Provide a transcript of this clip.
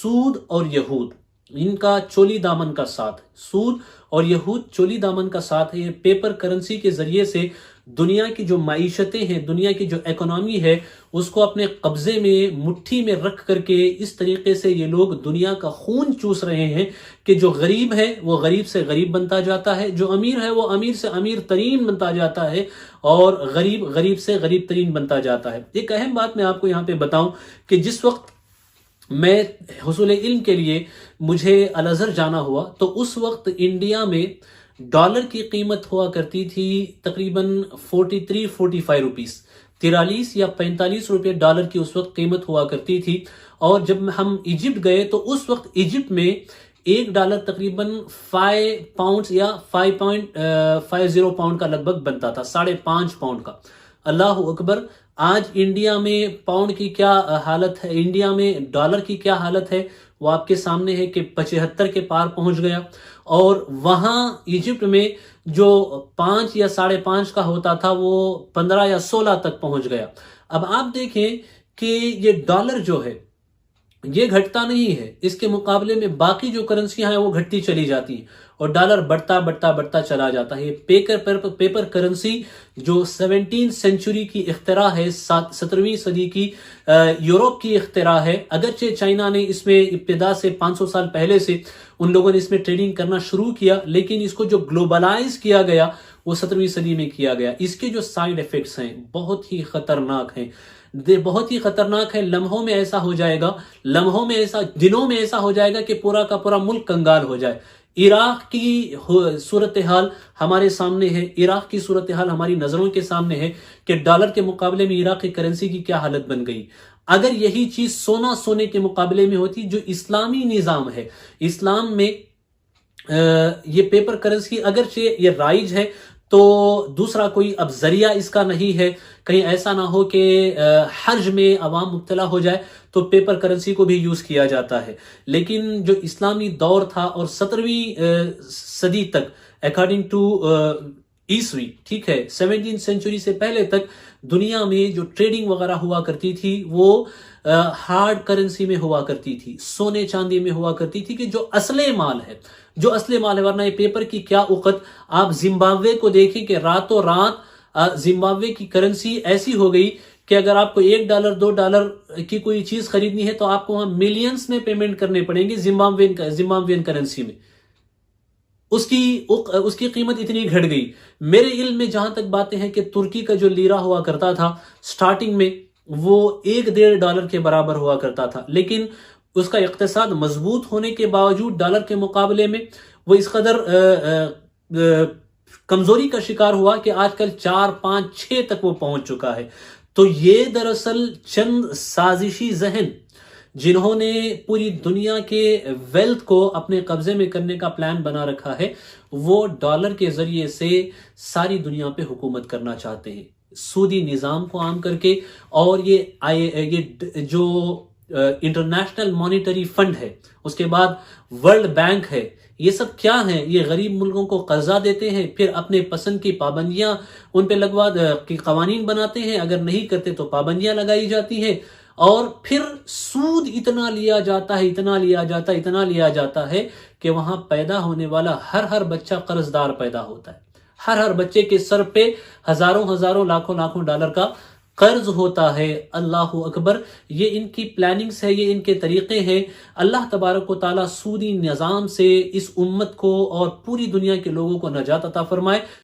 سود اور یہود ان کا چولی دامن کا ساتھ، سود اور یہود چولی دامن کا ساتھ ہے۔ یہ پیپر کرنسی کے ذریعے سے دنیا کی جو معیشتیں ہیں، دنیا کی جو اکانومی ہے، اس کو اپنے قبضے میں مٹھی میں رکھ کر کے اس طریقے سے یہ لوگ دنیا کا خون چوس رہے ہیں کہ جو غریب ہے وہ غریب سے غریب بنتا جاتا ہے، جو امیر ہے وہ امیر سے امیر ترین بنتا جاتا ہے، اور غریب غریب سے غریب ترین بنتا جاتا ہے۔ ایک اہم بات میں آپ کو یہاں پہ بتاؤں کہ جس وقت میں حصول علم کے لیے مجھے الازہر جانا ہوا تو اس وقت انڈیا میں ڈالر کی قیمت ہوا کرتی تھی تقریباً 43-45 روپیز، 43 یا 45 روپے ڈالر کی اس وقت قیمت ہوا کرتی تھی۔ اور جب ہم ایجپٹ گئے تو اس وقت ایجپٹ میں ایک ڈالر تقریباً 5 پاؤنڈ یا 5.50 پاؤنڈ کا لگ بھگ بنتا تھا، 5.5 پاؤنڈ کا۔ اللہ اکبر! آج انڈیا میں پاؤنڈ کی کیا حالت ہے، انڈیا میں ڈالر کی کیا حالت ہے، وہ آپ کے سامنے ہے کہ 75 کے پار پہنچ گیا۔ اور وہاں ایجپٹ میں جو 5 یا 5.5 کا ہوتا تھا وہ 15 یا 16 تک پہنچ گیا۔ اب آپ دیکھیں کہ یہ ڈالر جو ہے یہ گھٹتا نہیں ہے، اس کے مقابلے میں باقی جو کرنسیاں ہیں وہ گھٹتی چلی جاتی ہیں اور ڈالر بڑھتا بڑھتا بڑھتا چلا جاتا ہے۔ یہ پیپر کرنسی جو 17 سینچری کی اختراع ہے، 17ویں صدی کی یورپ کی اختراع ہے، اگرچہ چائنا نے اس میں ابتدا سے 500 سال پہلے سے ان لوگوں نے اس میں ٹریڈنگ کرنا شروع کیا، لیکن اس کو جو گلوبلائز کیا گیا وہ 17ویں صدی میں کیا گیا۔ اس کے جو سائیڈ ایفیکٹس ہیں بہت ہی خطرناک ہیں، بہت ہی خطرناک ہے۔ لمحوں میں ایسا ہو جائے گا، لمحوں میں ایسا، دنوں میں ایسا ہو جائے گا کہ پورا کا پورا ملک کنگال ہو جائے۔ عراق کی صورتحال ہمارے سامنے ہے، عراق کی صورتحال ہماری نظروں کے سامنے ہے کہ ڈالر کے مقابلے میں عراق کی کرنسی کی کیا حالت بن گئی۔ اگر یہی چیز سونے کے مقابلے میں ہوتی، جو اسلامی نظام ہے، اسلام میں یہ پیپر کرنسی اگرچہ یہ رائج ہے تو دوسرا کوئی اب ذریعہ اس کا نہیں ہے، کہیں ایسا نہ ہو کہ حرج میں عوام مبتلا ہو جائے تو پیپر کرنسی کو بھی یوز کیا جاتا ہے۔ لیکن جو اسلامی دور تھا اور 17ویں صدی تک اکارڈنگ ٹو عیسوی، ٹھیک ہے، 17 سینچری سے پہلے تک دنیا میں جو ٹریڈنگ وغیرہ ہوا کرتی تھی وہ ہارڈ کرنسی میں ہوا کرتی تھی، سونے چاندی میں ہوا کرتی تھی، کہ جو اصل مال ہے، جو اصل مال ہے، ورنہ یہ پیپر کی کیا اوقت۔ آپ زمبابوے کو دیکھیں کہ راتوں رات زمبابوے کی کرنسی ایسی ہو گئی کہ اگر آپ کو $1 $2 کی کوئی چیز خریدنی ہے تو آپ کو وہاں ملینز میں پیمنٹ کرنے پڑیں گے زمبابوین کرنسی میں۔ اس کی قیمت اتنی گھٹ گئی۔ میرے علم میں جہاں تک باتیں ہیں کہ ترکی کا جو لیرہ ہوا کرتا تھا سٹارٹنگ میں وہ $1.5 کے برابر ہوا کرتا تھا، لیکن اس کا اقتصاد مضبوط ہونے کے باوجود ڈالر کے مقابلے میں وہ اس قدر کمزوری کا شکار ہوا کہ آج کل 4 5 6 تک وہ پہنچ چکا ہے۔ تو یہ دراصل چند سازشی ذہن جنہوں نے پوری دنیا کے ویلتھ کو اپنے قبضے میں کرنے کا پلان بنا رکھا ہے، وہ ڈالر کے ذریعے سے ساری دنیا پہ حکومت کرنا چاہتے ہیں، سودی نظام کو عام کر کے۔ اور یہ جو انٹرنیشنل مانیٹری فنڈ ہے، اس کے بعد ورلڈ بینک ہے، یہ سب کیا ہیں؟ یہ غریب ملکوں کو قرضہ دیتے ہیں، پھر اپنے پسند کی پابندیاں ان پہ لگوا کے قوانین بناتے ہیں، اگر نہیں کرتے تو پابندیاں لگائی جاتی ہیں، اور پھر سود اتنا لیا جاتا ہے کہ وہاں پیدا ہونے والا ہر بچہ قرض دار پیدا ہوتا ہے۔ ہر بچے کے سر پہ ہزاروں لاکھوں ڈالر کا قرض ہوتا ہے۔ اللہ اکبر! یہ ان کی پلاننگز ہے، یہ ان کے طریقے ہیں۔ اللہ تبارک و تعالیٰ سودی نظام سے اس امت کو اور پوری دنیا کے لوگوں کو نجات عطا فرمائے۔